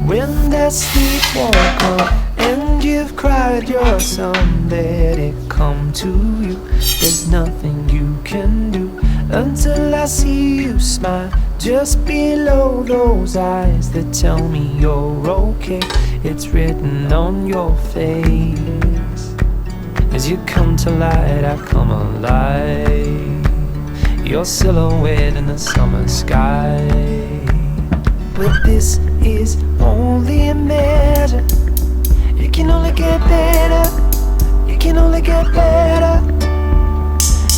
When that sleepwalker and you've cried your song, let it come to you. There's nothing you can do until I see you smile just below those eyes that tell me you're okay. It's written on your face. As you come to light, I come alive. Your silhouette in the summer sky. But this is only a measure. It can only get better. It can only get better.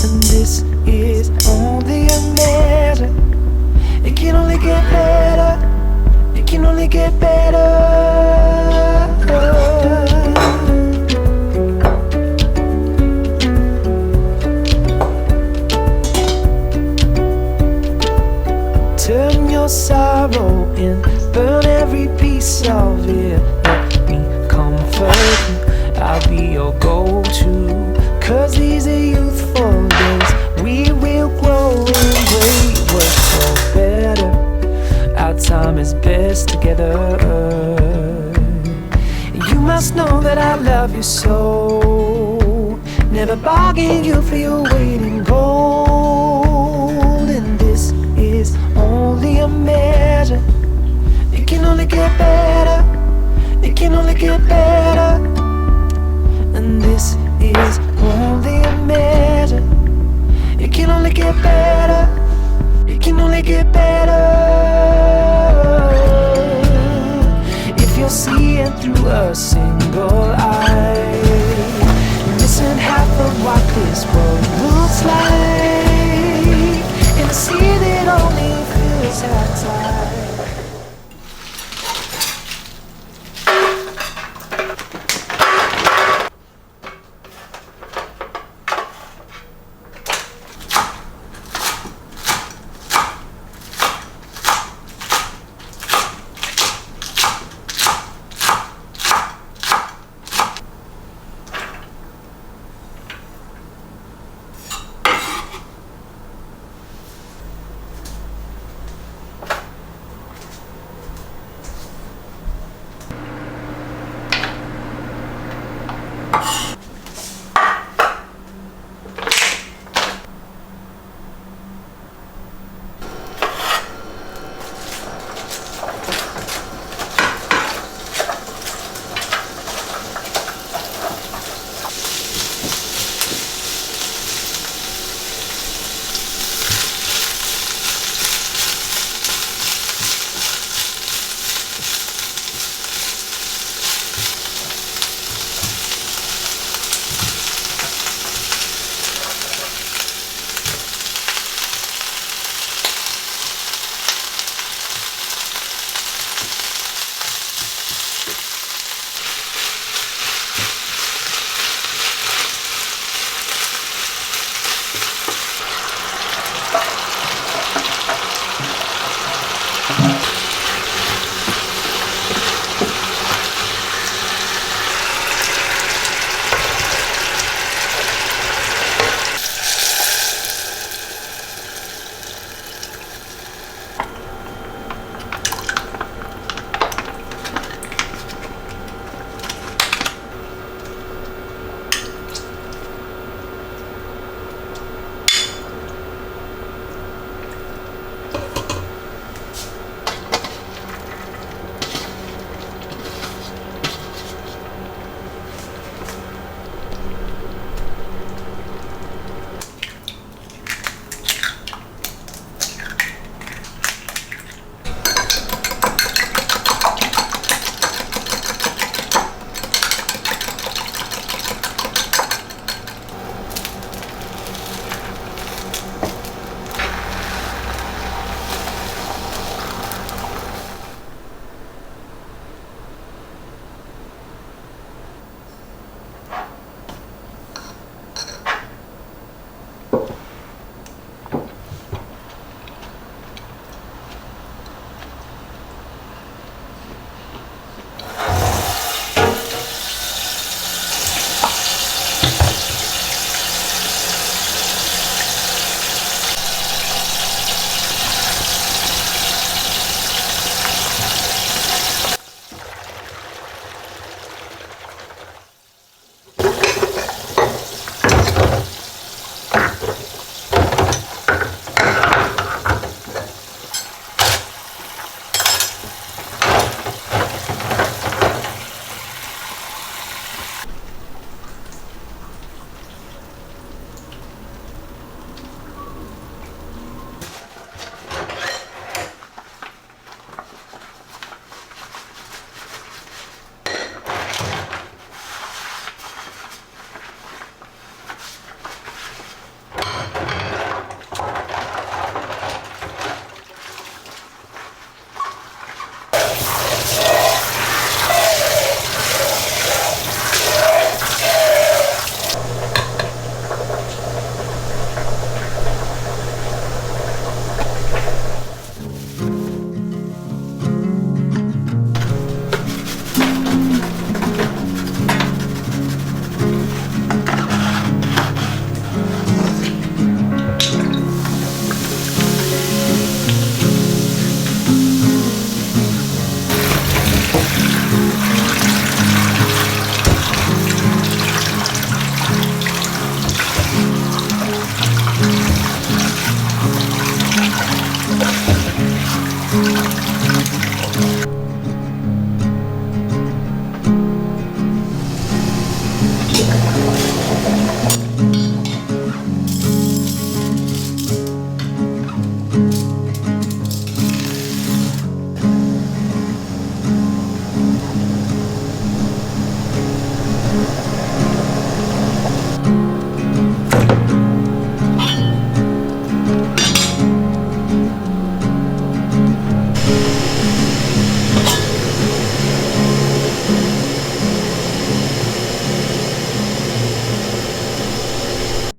And this is only a measure. It can only get better. It can only get better. Turn your sorrow in, burn every piece of it. Let me comfort you, I'll be your go-to. Cause these are youthful days, we will grow in great work so better. Our time is best together. You must know that I love you so. Never bargain you for your weight in gold. And this is only a measure. It can only get better. It can only get better. And this is only a measure. It can only get better. It can only get better. If you're seeing through a single eye, you're missing half of what this world looks like. And I see that only feels at times.